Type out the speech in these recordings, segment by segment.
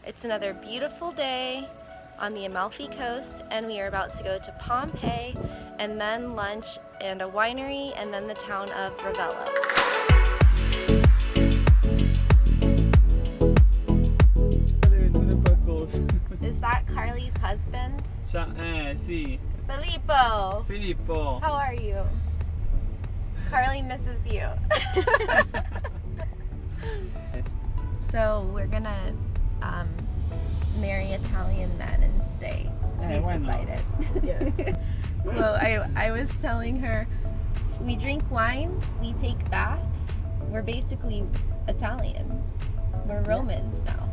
It's another beautiful day on the Amalfi coast, and we are about to go to Pompeii and then lunch and a winery and then the town of Ravello. Is that Carly's husband? Sì. Filippo! Filippo. How are you? Carly misses you. So we're gonna marry Italian men and stay. We decided. Yes. Well, I was telling her, we drink wine, we take baths. We're basically Italian. We're Romans now.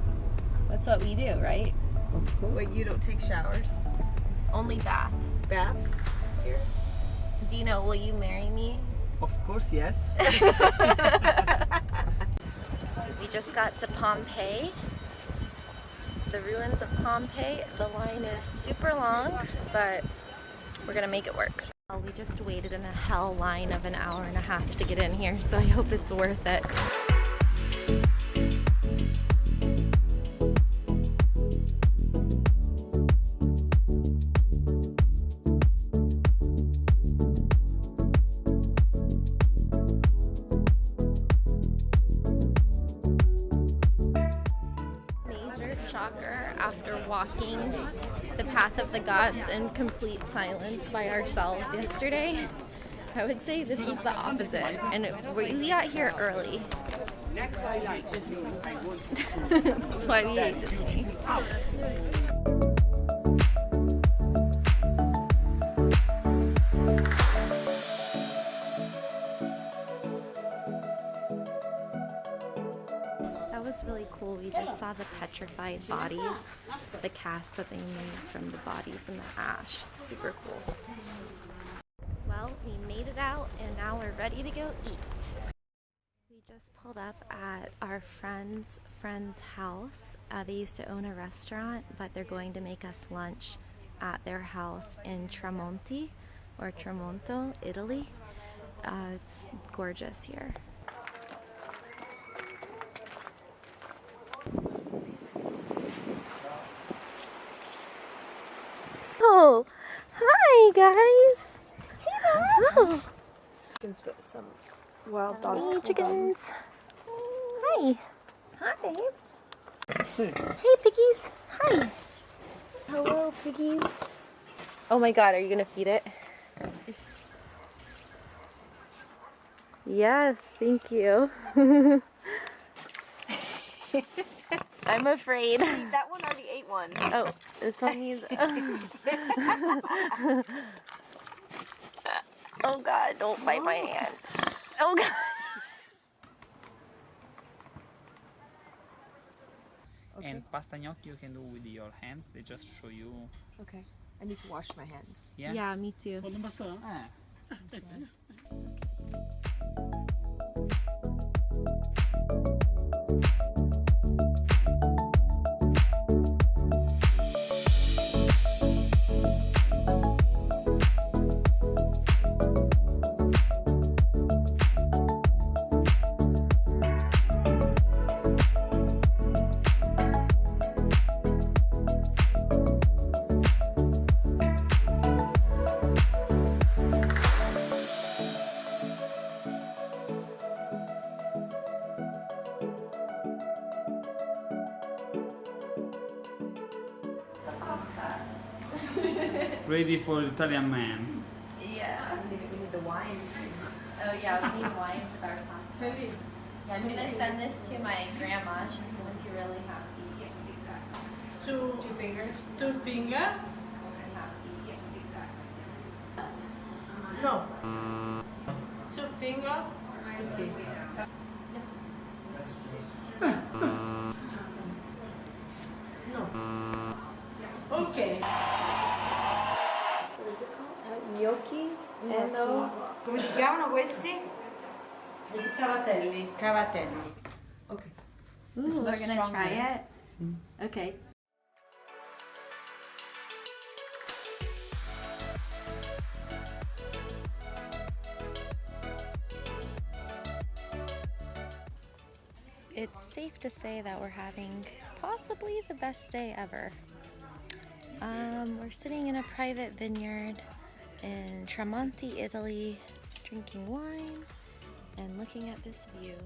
That's what we do, right? Of course. Wait, you don't take showers? Only baths. Baths? Here? Dino, will you marry me? Of course, yes. We just got to Pompeii, the ruins of Pompeii. The line is super long, but we're gonna make it work. Well, we just waited in a hell line of an hour and a half to get in here, so I hope it's worth it. Shocker, after walking the path of the gods in complete silence by ourselves yesterday, I would say this is the opposite. And we got here early. That's why we hate Disney. That was really cool. We just saw the petrified bodies, the cast that they made from the bodies in the ash. Super cool. Well, we made it out and now we're ready to go eat. We just pulled up at our friend's house. They used to own a restaurant, but they're going to make us lunch at their house in Tramonti or Tramonto, Italy. It's gorgeous here. Oh, hi guys! Oh. Chickens with some wild dog. Hey chickens! Hi! Hi, babes. Hey piggies! Hi! Hello piggies! Oh my god, are you gonna feed it? Yes, thank you. I'm afraid. That one already ate one. Oh, this one needs. Oh god, don't bite my hand. Oh god. Okay. And pasta gnocchi you can do with your hand. They just show you. Okay. I need to wash my hands. Yeah. Yeah, me too. Ready for Italian man. Yeah. We need the wine. Oh yeah, we need wine with our pasta. Yeah, I'm gonna send this to my grandma. She's gonna be really happy. Two fingers. Two finger. No. Two finger. No. Okay. What is it called? Gnocchi? N-O? Come si chiamano questi? Cavatelli. Cavatelli. Okay. Ooh, we're gonna try it. Okay. It's safe to say that we're having possibly the best day ever. We're sitting in a private vineyard in Tramonti, Italy, drinking wine and looking at this view.